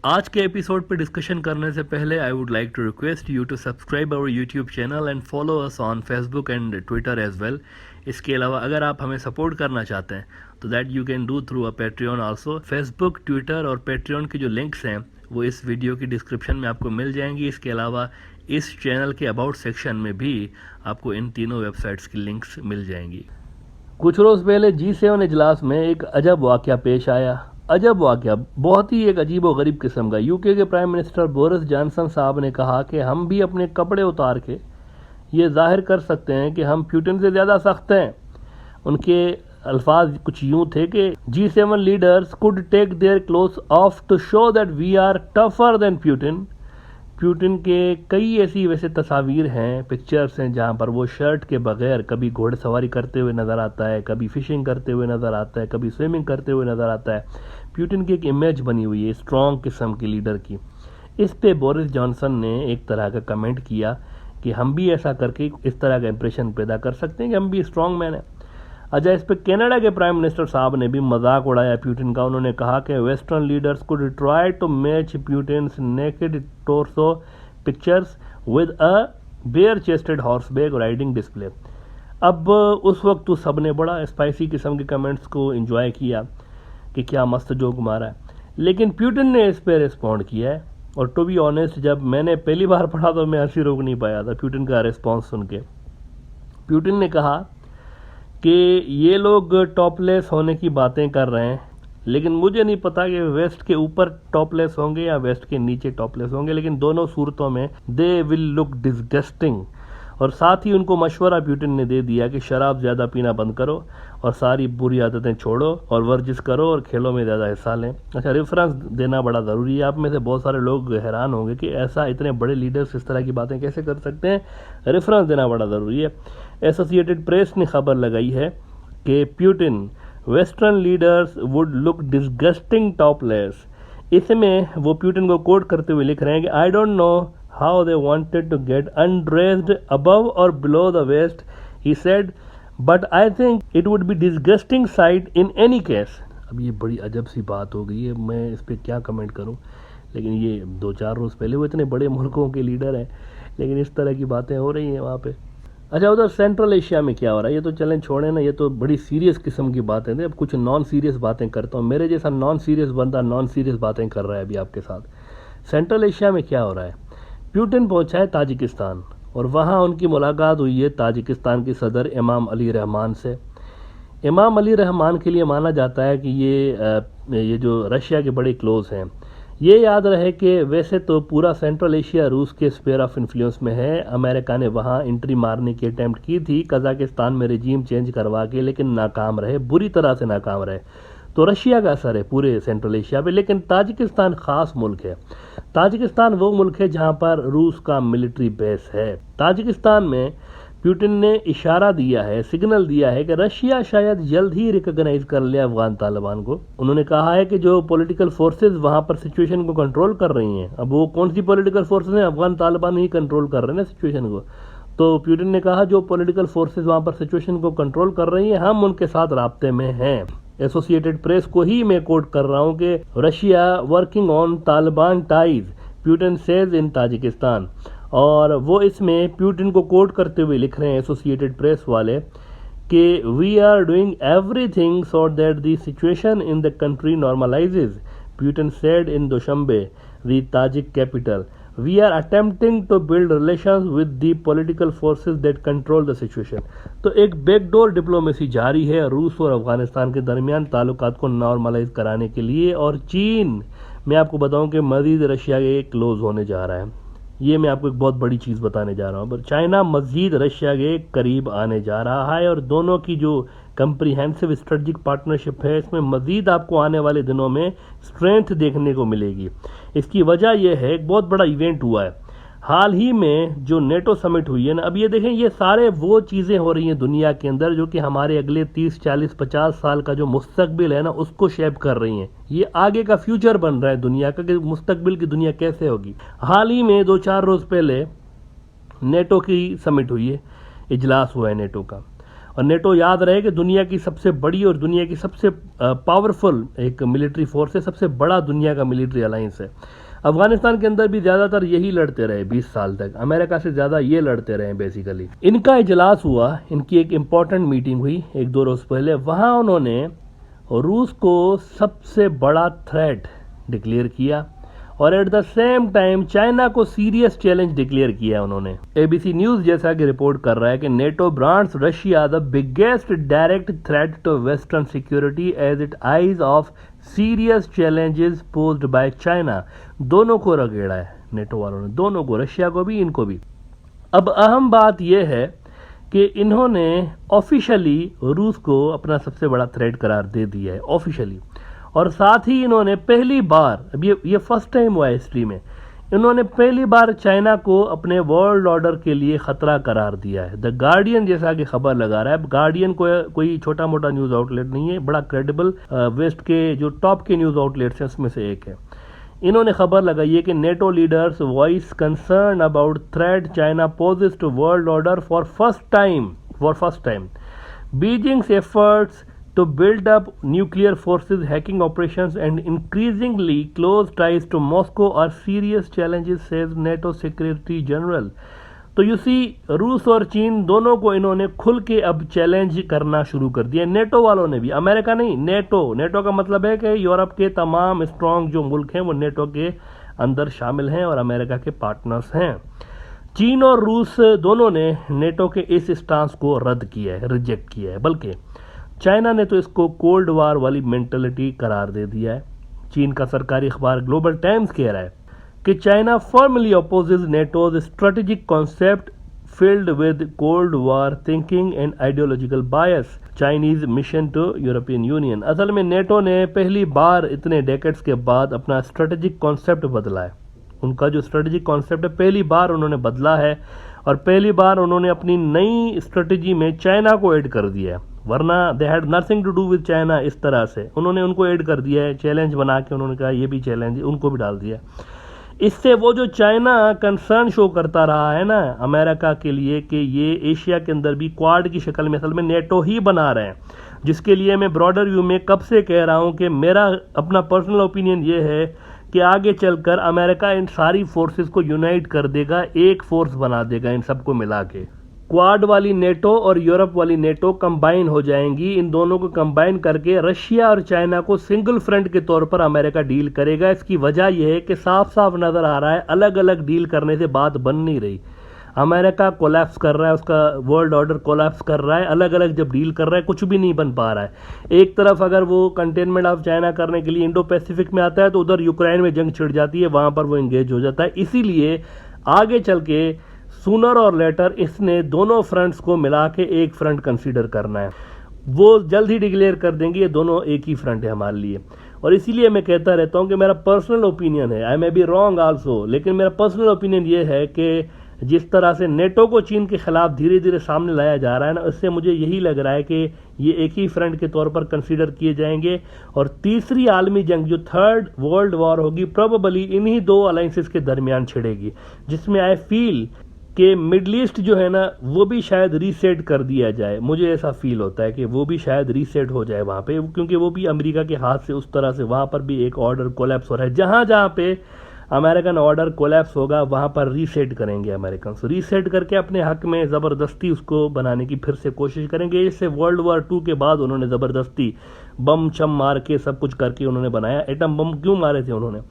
आज के एपिसोड पे डिस्कशन करने से पहले I would like to request you to subscribe our YouTube channel and follow us on Facebook and Twitter as well. इसके अलावा अगर आप हमें सपोर्ट करना चाहते हैं तो that you can do through a Patreon also. Facebook, Twitter और पेट्रियन के जो लिंक्स हैं वो इस वीडियो की डिस्क्रिप्शन में आपको मिल जाएंगी। इसके अलावा इस चैनल के अबाउट सेक्शन में भी आपको इन तीनों वेबसाइट्स की लिंक्स मिल जाएंगी। कुछ रोज़ पहले G7 इजलास में एक अजब वाक़या पेश आया। अजब वाक़या, बहुत ही एक अजीब व गरीब किस्म का। यूके के प्राइम मिनिस्टर बोरिस जॉनसन साहब ने कहा कि हम भी अपने कपड़े उतार के ये जाहिर कर सकते हैं कि हम पुतिन से ज़्यादा सख्त हैं। उनके अल्फाज कुछ यूँ थे कि G7 leaders could take their clothes off to show that we are tougher than Putin. Putin के कई ऐसी वैसे तस्वीर हैं, पिक्चर्स हैं जहाँ पर वो शर्ट के बगैर कभी घोड़सवारी करते हुए नज़र आता है, कभी फिशिंग करते हुए नज़र आता है, कभी स्विमिंग करते हुए नज़र आता है। पुतिन की एक इमेज बनी हुई है स्ट्रॉन्ग किस्म की लीडर की। इस पे बोरिस जॉनसन ने एक तरह का कमेंट किया कि हम भी ऐसा करके इस तरह का इंप्रेशन पैदा कर सकते हैं कि हम भी स्ट्रॉन्ग मैन हैं। अच्छा, इस पे कनाडा के प्राइम मिनिस्टर साहब ने भी मजाक उड़ाया पुतिन का। उन्होंने कहा कि western leaders could try to match Putin's naked torso pictures with a bare chested horseback riding display. अब उस वक्त तो सबने बड़ा स्पाइसी किस्म के कमेंट्स को एंजॉय किया कि क्या मस्त जोक मारा है, लेकिन पुतिन ने इस पर रिस्पॉन्ड किया है। और टू बी ऑनेस्ट, जब मैंने पहली बार पढ़ा तो मैं हंसी रोक नहीं पाया था पुतिन का रिस्पॉन्स सुन के। पुतिन ने कहा कि ये लोग टॉपलेस होने की बातें कर रहे हैं, लेकिन मुझे नहीं पता कि वेस्ट के ऊपर टॉपलेस होंगे या वेस्ट के नीचे टॉपलेस होंगे, लेकिन दोनों सूरतों में दे विल लुक डिसगस्टिंग। और साथ ही उनको मशवरा पुतिन ने दे दिया कि शराब ज़्यादा पीना बंद करो और सारी बुरी आदतें छोड़ो और वर्जिश करो और खेलों में ज़्यादा हिस्सा लें। अच्छा, रेफरेंस देना बड़ा ज़रूरी है। आप में से बहुत सारे लोग हैरान होंगे कि ऐसा इतने बड़े लीडर्स इस तरह की बातें कैसे कर सकते हैं। रेफरेंस देना बड़ा ज़रूरी है। एसोसिएटेड प्रेस ने खबर लगाई है कि Putin western leaders would look disgusting topless. इसमें वो पुतिन को कोट करते हुए लिख रहे हैं कि I don't know how they wanted to get undressed above or below the waist, he said, but I think it would be disgusting sight in any case. अब ये बड़ी अजब सी बात हो गई है, मैं इस पर क्या कमेंट करूं, लेकिन ये 2-4 रोज़ पहले वो इतने बड़े मुल्कों के लीडर हैं, लेकिन इस तरह की बातें हो रही हैं वहाँ पे। अच्छा, उधर सेंट्रल एशिया में क्या हो रहा है ये तो चलें छोड़ें ना, ये तो बड़ी सीरियस किस्म की बातें थी। अब कुछ नॉन सीरियस बातें करता हूँ। मेरे जैसा नॉन सीरियस बंदा नॉन सीरियस बातें कर रहा है अभी आपके साथ। सेंट्रल एशिया में क्या हो रहा है, पुतिन पहुंचा है ताजिकिस्तान और वहां उनकी मुलाकात हुई है ताजिकिस्तान के सदर इमाम अली रहमान से। इमाम अली रहमान के लिए माना जाता है कि ये जो रशिया के बड़े क्लोज हैं। ये याद रहे कि वैसे तो पूरा सेंट्रल एशिया रूस के स्फीयर ऑफ इन्फ्लुएंस में है। अमेरिका ने वहां एंट्री मारने की अटेम्प्ट की थी कजाकिस्तान में रजीम चेंज करवा के, लेकिन नाकाम रहे, बुरी तरह से नाकाम रहे। तो रशिया का असर है पूरे सेंट्रल एशिया पे, लेकिन ताजिकिस्तान ख़ास मुल्क है। ताजिकिस्तान वो मुल्क है जहां पर रूस का मिलिट्री बेस है। ताजिकिस्तान में पुतिन ने इशारा दिया है, सिग्नल दिया है कि रशिया शायद जल्द ही रिकॉग्नाइज कर ले अफगान तालिबान को। उन्होंने कहा है कि जो पॉलिटिकल फोर्सेस वहां पर सिचुएशन को कंट्रोल कर रही हैं, अब वो कौन सी पॉलिटिकल फोर्सेस हैं, अफगान तालिबान ही कंट्रोल कर रहे हैं ना सिचुएशन को। तो पुतिन ने कहा जो पॉलिटिकल फोर्सेस वहां पर सिचुएशन को कंट्रोल कर रही हैं, हम उनके साथ राब्ते में हैं। एसोसिएटेड प्रेस को ही मैं कोट कर रहा हूं कि Russia working on Taliban ties, Putin says in Tajikistan. और वो इसमें पुतिन को कोट करते हुए लिख रहे हैं एसोसिएटेड प्रेस वाले कि we are doing everything so that the situation in the country normalizes, Putin said in Dushanbe the Tajik capital. We are attempting to build relations with the political forces that control the situation. तो एक backdoor diplomacy जारी है रूस और अफगानिस्तान के दरमियान ताल्लुकात को नॉर्मलाइज कराने के लिए। और चीन, मैं आपको बताऊं कि मजीद रशिया के क्लोज होने जा रहा है। ये मैं आपको एक बहुत बड़ी चीज़ बताने जा रहा हूँ, पर चाइना मजीद रशिया के करीब आने जा रहा है और दोनों की जो कंप्रीहेंसिव स्ट्रेटजिक पार्टनरशिप है, इसमें मजीद आपको आने वाले दिनों में स्ट्रेंथ देखने को मिलेगी। इसकी वजह यह है, एक बहुत बड़ा इवेंट हुआ है हाल ही में जो नेटो समिट हुई है ना। अब ये देखें, ये सारे वो चीज़ें हो रही हैं दुनिया के अंदर जो कि हमारे अगले 30, 40, 50 साल का जो मुस्तकबिल है ना, उसको शेप कर रही हैं। ये आगे का फ्यूचर बन रहा है दुनिया का कि मुस्तकबिल की दुनिया कैसे होगी। हाल ही में 2-4 रोज़ पहले नेटो की समिट हुई है, इजलास हुआ है नेटो का, और नेटो याद रहे कि दुनिया की सबसे बड़ी और दुनिया की सबसे पावरफुल एक मिलिट्री फोर्स है, सबसे बड़ा दुनिया का मिलिट्री अलायंस है। अफगानिस्तान के अंदर भी ज़्यादातर यही लड़ते रहे 20 साल तक, अमेरिका से ज़्यादा ये लड़ते रहे बेसिकली। इनका इजलास हुआ, इनकी एक इम्पॉर्टेंट मीटिंग हुई 1-2 रोज़ पहले। वहाँ उन्होंने रूस को सबसे बड़ा थ्रेट डिक्लेयर किया और at the same time China को सीरियस चैलेंज डिक्लेयर किया उन्होंने। एबीसी न्यूज़ जैसा कि रिपोर्ट कर रहा है कि NATO brands Russia the biggest direct threat to western security as it eyes of serious challenges posed by China. दोनों को रगेड़ा है नेटो वालों ने, दोनों को, रशिया को भी, इनको भी। अब अहम बात यह है कि इन्होंने ऑफिशियली रूस को अपना सबसे बड़ा थ्रेट करार दे दिया है ऑफिशियली, और साथ ही इन्होंने पहली बार, अब ये फर्स्ट टाइम हुआ है हिस्ट्री में, इन्होंने पहली बार चाइना को अपने वर्ल्ड ऑर्डर के लिए खतरा करार दिया है। द गार्डियन जैसा कि खबर लगा रहा है, गार्डियन कोई छोटा मोटा न्यूज आउटलेट नहीं है, बड़ा क्रेडिबल वेस्ट के जो टॉप के न्यूज आउटलेट्स हैं उसमें से एक है। इन्होंने खबर लगाई है कि NATO leaders voice concern about threat China poses to world order for first time. Beijing's efforts to build up nuclear forces, hacking operations and increasingly close ties to Moscow are serious challenges, says NATO Secretary General। तो you see रूस और चीन दोनों को इन्होंने खुल के अब चैलेंज करना शुरू कर दिया। नेटो वालों ने भी, अमेरिका नहीं, नेटो का मतलब है कि यूरोप के तमाम स्ट्रांग जो मुल्क हैं वो नेटो के अंदर शामिल हैं और अमेरिका के पार्टनर्स हैं। चीन और रूस दोनों ने नेटो के इस स्टांस को रद्द किया है, रिजेक्ट किया है, बल्कि चाइना ने तो इसको कोल्ड वार वाली मेंटलिटी करार दे दिया है। चीन का सरकारी अखबार ग्लोबल टाइम्स कह रहा है कि China formally opposes NATO's strategic concept filled with cold war thinking and ideological bias Chinese mission to European Union. असल में नेटो ने पहली बार इतने डेकेड्स के बाद अपना स्ट्रेटेजिक कॉन्सेप्ट बदला है। उनका जो स्ट्रेटेजिक कॉन्सेप्ट है पहली बार उन्होंने बदला है, और पहली बार उन्होंने अपनी नई स्ट्रेटेजी में चाइना को ऐड कर दिया है, वरना they had nothing to do with China. इस तरह से उन्होंने उनको ऐड कर दिया है, चैलेंज बना के उन्होंने कहा ये भी चैलेंज, उनको भी डाल दिया। इससे वो जो चाइना कंसर्न शो करता रहा है ना अमेरिका के लिए कि ये एशिया के अंदर भी क्वाड की शक्ल में असल में नेटो ही बना रहे हैं, जिसके लिए मैं ब्रॉडर व्यू में कब से कह रहा हूँ कि मेरा अपना पर्सनल ओपिनियन ये है कि आगे चलकर अमेरिका इन सारी फोर्सेस को यूनाइट कर देगा, एक फोर्स बना देगा इन सबको मिला के। क्वाड वाली नेटो और यूरोप वाली नेटो कंबाइन हो जाएंगी। इन दोनों को कंबाइन करके रशिया और चाइना को सिंगल फ्रंट के तौर पर अमेरिका डील करेगा। इसकी वजह यह है कि साफ साफ नजर आ रहा है अलग अलग डील करने से बात बन नहीं रही। अमेरिका कोलैप्स कर रहा है, उसका वर्ल्ड ऑर्डर कोलैप्स कर रहा है, अलग अलग जब डील कर रहा है कुछ भी नहीं बन पा रहा है। एक तरफ अगर वो कंटेनमेंट ऑफ चाइना करने के लिए इंडो पैसिफिक में आता है तो उधर यूक्रेन में जंग छिड़ जाती है, वहां पर वो इंगेज हो जाता है। इसीलिए आगे चल के सूनर और लेटर इसने दोनों फ्रंट्स को मिला के एक फ्रंट कंसीडर करना है। वो जल्द ही डिक्लेयर कर देंगे ये दोनों एक ही फ्रंट है हमारे लिए। और इसीलिए मैं कहता रहता हूं कि मेरा पर्सनल ओपिनियन है, आई मे बी रॉन्ग आल्सो, लेकिन मेरा पर्सनल ओपिनियन ये है कि जिस तरह से नेटो को चीन के खिलाफ धीरे धीरे सामने लाया जा रहा है ना, उससे मुझे यही लग रहा है कि ये एक ही फ्रंट के तौर पर कंसीडर किए जाएंगे। और तीसरी आलमी जंग जो थर्ड वर्ल्ड वॉर होगी प्रोबेबली इन्हीं दो अलायंसेस के दरमियान छिड़ेगी, जिसमें आई फील कि मिडल ईस्ट जो है ना वो भी शायद रीसेट कर दिया जाए। मुझे ऐसा फील होता है कि वो भी शायद रीसेट हो जाए वहाँ पे, क्योंकि वो भी अमेरिका के हाथ से उस तरह से वहाँ पर भी एक ऑर्डर कोलैप्स हो रहा है। जहाँ जहाँ पे अमेरिकन ऑर्डर कोलैप्स होगा वहाँ पर रीसेट करेंगे अमेरिकन, रीसेट करके अपने हक में ज़बरदस्ती उसको बनाने की फिर से कोशिश करेंगे। जैसे वर्ल्ड वॉर 2 के बाद उन्होंने ज़बरदस्ती बम चम मार के सब कुछ करके उन्होंने बनाया। एटम बम क्यों मारे थे उन्होंने?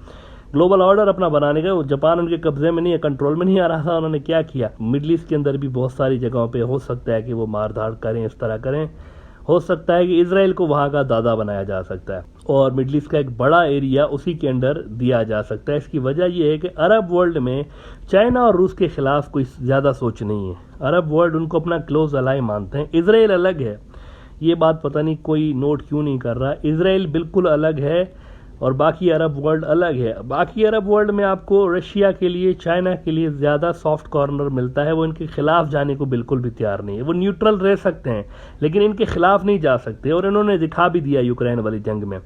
ग्लोबल ऑर्डर अपना बनाने का। जापान उनके कब्जे में नहीं है, कंट्रोल में नहीं आ रहा था, उन्होंने क्या किया? मिडल ईस्ट के अंदर भी बहुत सारी जगहों पे हो सकता है कि वो मार धाड़ करें, इस तरह करें। हो सकता है कि इसराइल को वहाँ का दादा बनाया जा सकता है और मिडल ईस्ट का एक बड़ा एरिया उसी के अंडर दिया जा सकता है। इसकी वजह यह है कि अरब वर्ल्ड में चाइना और रूस के खिलाफ कोई ज़्यादा सोच नहीं है। अरब वर्ल्ड उनको अपना क्लोज अलाई मानते हैं। इसराइल अलग है, ये बात पता नहीं कोई नोट क्यों नहीं कर रहा। इसराइल बिल्कुल अलग है और बाकी अरब वर्ल्ड अलग है। बाकी अरब वर्ल्ड में आपको रशिया के लिए, चाइना के लिए ज़्यादा सॉफ्ट कॉर्नर मिलता है। वो इनके खिलाफ जाने को बिल्कुल भी तैयार नहीं है। वो न्यूट्रल रह सकते हैं लेकिन इनके खिलाफ नहीं जा सकते, और इन्होंने दिखा भी दिया यूक्रेन वाली जंग में।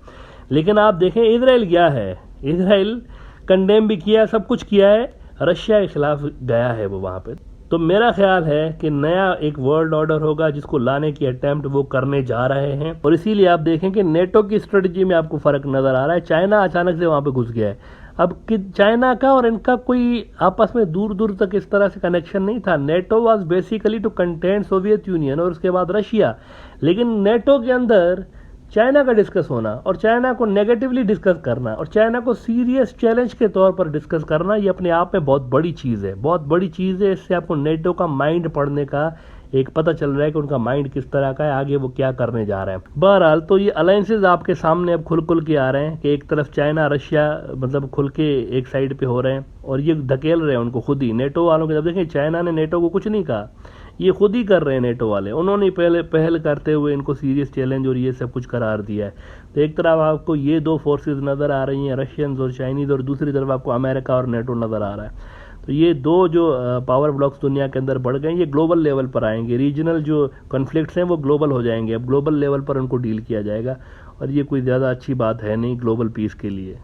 लेकिन आप देखें इसराइल क्या है, इसराइल कंडेम भी किया, सब कुछ किया है, रशिया के खिलाफ गया है वो वहाँ पे। तो मेरा ख्याल है कि नया एक वर्ल्ड ऑर्डर होगा जिसको लाने की अटेम्प्ट वो करने जा रहे हैं, और इसीलिए आप देखें कि नेटो की स्ट्रेटजी में आपको फर्क नजर आ रहा है। चाइना अचानक से वहां पे घुस गया है। अब कि चाइना का और इनका कोई आपस में दूर दूर तक इस तरह से कनेक्शन नहीं था। NATO was basically to contain Soviet Union और उसके बाद रशिया, लेकिन नेटो के अंदर चाइना का डिस्कस होना और चाइना को नेगेटिवली डिस्कस करना और चाइना को सीरियस चैलेंज के तौर पर डिस्कस करना, ये अपने आप में बहुत बड़ी चीज़ है, बहुत बड़ी चीज़ है। इससे आपको नेटो का माइंड पढ़ने का एक पता चल रहा है कि उनका माइंड किस तरह का है, आगे वो क्या करने जा रहे हैं। बहरहाल तो ये अलायंसेज आपके सामने अब खुल खुल के आ रहे हैं कि एक तरफ चाइना रशिया मतलब खुल के एक साइड पे हो रहे हैं और ये धकेल रहे हैं उनको खुद ही। नेटो वालों के जब देखें चाइना ने नेटो को कुछ नहीं कहा, ये खुद ही कर रहे हैं नेटो वाले, उन्होंने पहले पहल करते हुए इनको सीरियस चैलेंज और ये सब कुछ करार दिया है। तो एक तरफ आपको ये दो फोर्सेस नज़र आ रही हैं, रशियंस और चाइनीज़, और दूसरी तरफ आपको अमेरिका और नेटो नज़र आ रहा है। तो ये दो जो पावर ब्लॉक्स दुनिया के अंदर बढ़ गए, ये ग्लोबल लेवल पर आएंगे। रीजनल जो कॉन्फ्लिक्ट्स हैं वो ग्लोबल हो जाएंगे, अब ग्लोबल लेवल पर उनको डील किया जाएगा, और ये कोई ज़्यादा अच्छी बात है नहीं ग्लोबल पीस के लिए।